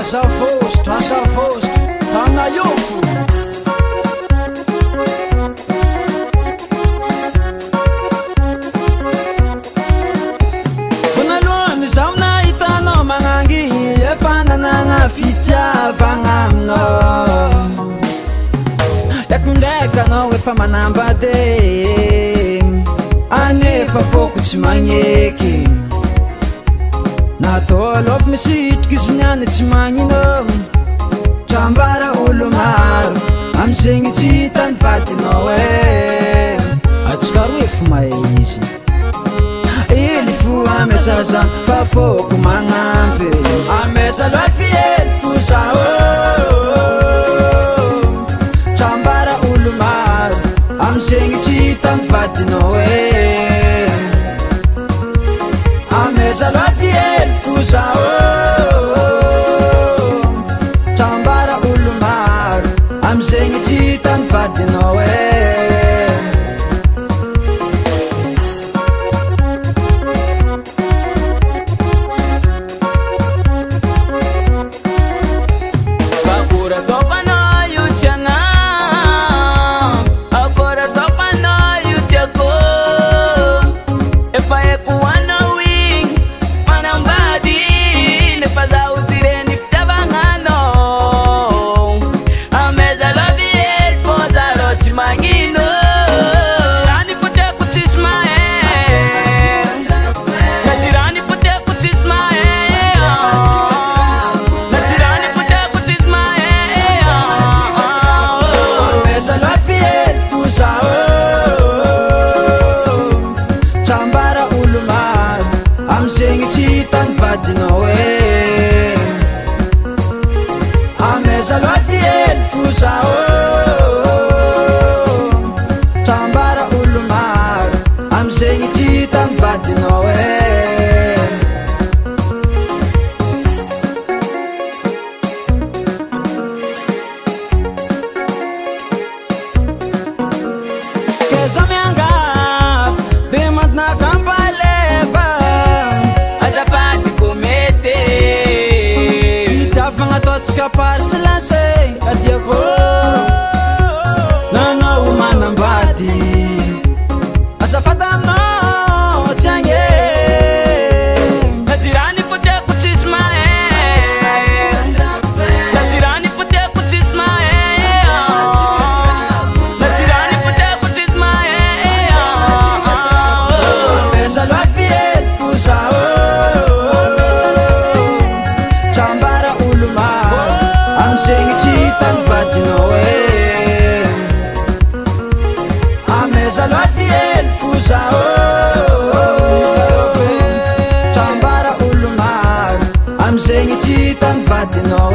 asavostro tanayofo vonalohany zaho nahitanao magnangy efa nanagna fitiavagna aminao ndraiky anao efa manambady anefa foko tsy magneky natao alovy misitriky izy niany tsy magnino trambara olo maro amizegny tsy hitany vadinao atsika roe fo mahay izy ily fo amesaza fa foko magnampy amesa loafy ely fo zao trambara olo maro amizegny tsy hitany vadinao amesa loafy ely fo zao trambara olo maro amizegny tsy hitany vadinao amizegny tsy hitany vadinao amesa loafy ely fo zao trambara olo maro amizegny tsy hitany vadinao keza miangavy de matinakampaleva ataotsika parsy lase adiako nanao manambady azafady aminao tsy agny najirany foteko tsisy mahay najirany foteko tsisy mahay najirany foteko tsisy mahay amesa loafy ely fo zao trambara olo maro amizegny tsy hitany vadinao amesa loafy ely fo zao trambara olo maro amizegny tsy hitany vadinao